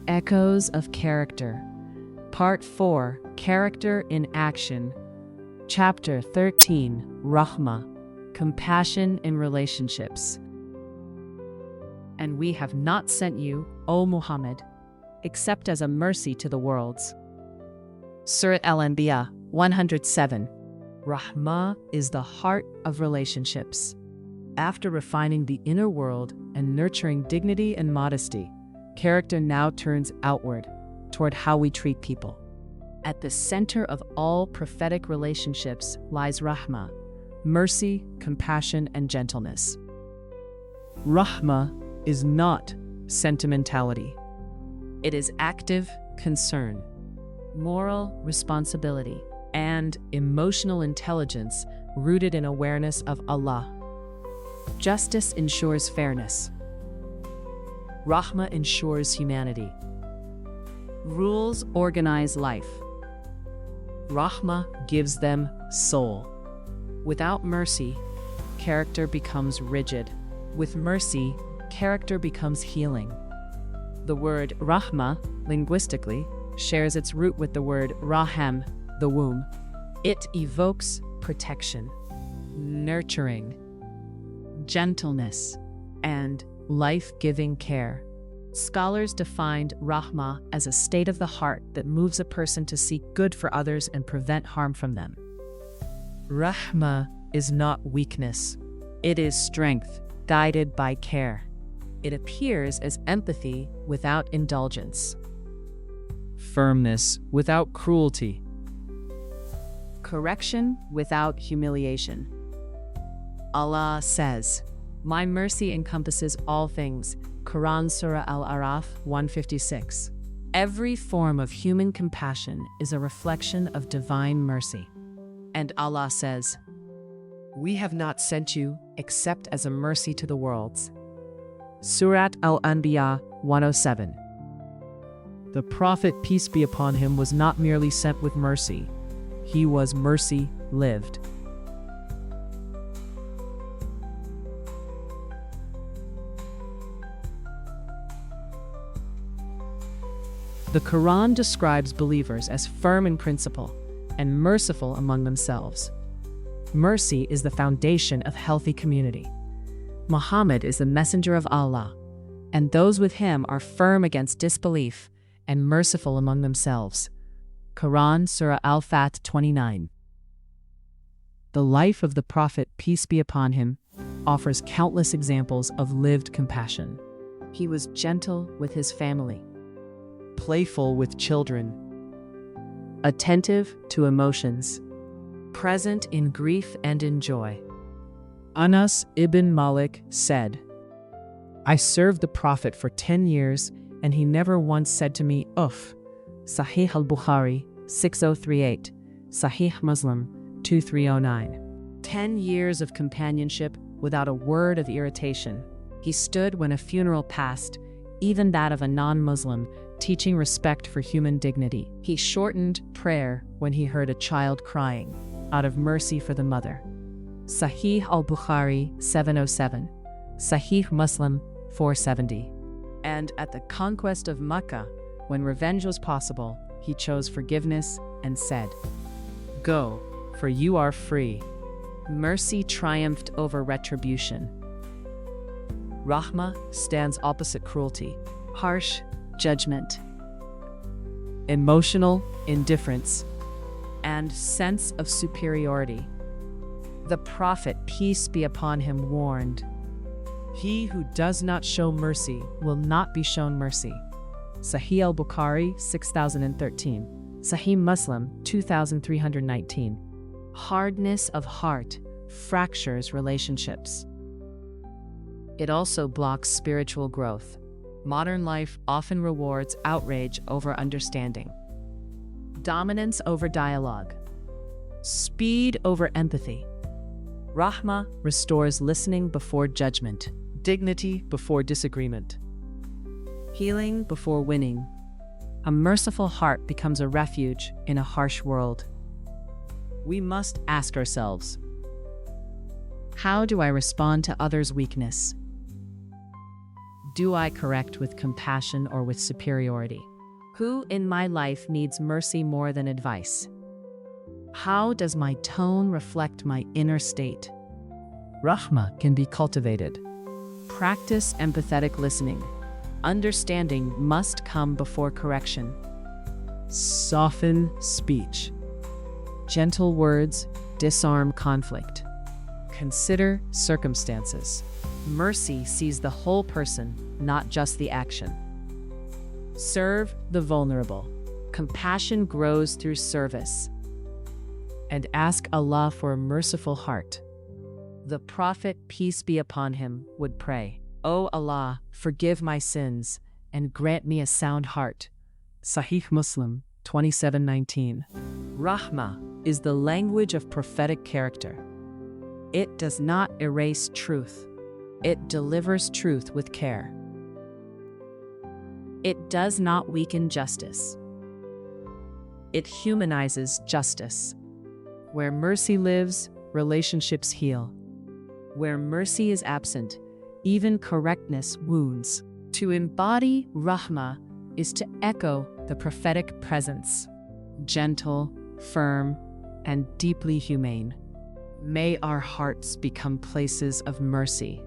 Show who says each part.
Speaker 1: Echoes of Character. Part 4, Character in Action. Chapter 13, Raḥmah, Compassion in Relationships. And we have not sent you, O Muhammad, except as a mercy to the worlds. Surah Al-Anbiya 107. Raḥmah is the heart of relationships. After refining the inner world and nurturing dignity and modesty, character now turns outward, toward how we treat people. At the center of all prophetic relationships lies Raḥmah, mercy, compassion, and gentleness. Raḥmah is not sentimentality. It is active concern, moral responsibility, and emotional intelligence rooted in awareness of Allah. Justice ensures fairness. Raḥmah ensures humanity. Rules organize life. Raḥmah gives them soul. Without mercy, character becomes rigid. With mercy, character becomes healing. The word Raḥmah, linguistically, shares its root with the word Raḥm, the womb. It evokes protection, nurturing, gentleness, and life-giving care. Scholars defined Raḥmah as a state of the heart that moves a person to seek good for others and prevent harm from them. Raḥmah is not weakness. It is strength, guided by care. It appears as empathy without indulgence, firmness without cruelty, correction without humiliation. Allah says, "My mercy encompasses all things." Quran Surah Al-Araf 156. Every form of human compassion is a reflection of divine mercy. And Allah says, "We have not sent you except as a mercy to the worlds." Surat Al-Anbiya 107. The Prophet, peace be upon him, was not merely sent with mercy. He was mercy lived. The Quran describes believers as firm in principle and merciful among themselves. Mercy is the foundation of healthy community. Muhammad is the messenger of Allah, and those with him are firm against disbelief and merciful among themselves. Quran Surah Al-Fat 29. The life of the Prophet, peace be upon him, offers countless examples of lived compassion. He was gentle with his family, playful with children, attentive to emotions, present in grief and in joy. Anas ibn Malik said, "I served the Prophet for 10 years, and he never once said to me, 'Uff.'" Sahih al-Bukhari 6038, Sahih Muslim 2309. 10 years of companionship without a word of irritation. He stood when a funeral passed, even that of a non-Muslim, teaching respect for human dignity. He shortened prayer when he heard a child crying, out of mercy for the mother. Sahih al-Bukhari 707, Sahih Muslim 470. And at the conquest of Mecca, when revenge was possible, he chose forgiveness and said, "Go, for you are free." Mercy triumphed over retribution. Raḥmah stands opposite cruelty, harsh judgment, emotional indifference, and sense of superiority. The Prophet, peace be upon him, warned, "He who does not show mercy will not be shown mercy." Sahih al-Bukhari 6013, Sahih Muslim 2319. Hardness of heart fractures relationships. It also blocks spiritual growth. Modern life often rewards outrage over understanding, dominance over dialogue, speed over empathy. Raḥmah restores listening before judgment, dignity before disagreement, healing before winning. A merciful heart becomes a refuge in a harsh world. We must ask ourselves, how do I respond to others' weakness? Do I correct with compassion or with superiority? Who in my life needs mercy more than advice? How does my tone reflect my inner state? Raḥmah can be cultivated. Practice empathetic listening. Understanding must come before correction. Soften speech. Gentle words disarm conflict. Consider circumstances. Mercy sees the whole person, not just the action. Serve the vulnerable. Compassion grows through service. And ask Allah for a merciful heart. The Prophet, peace be upon him, would pray, "O Allah, forgive my sins and grant me a sound heart." Sahih Muslim 2719. Raḥmah is the language of prophetic character. It does not erase truth. It delivers truth with care. It does not weaken justice. It humanizes justice. Where mercy lives, relationships heal. Where mercy is absent, even correctness wounds. To embody Raḥmah is to echo the prophetic presence, gentle, firm, and deeply humane. May our hearts become places of mercy.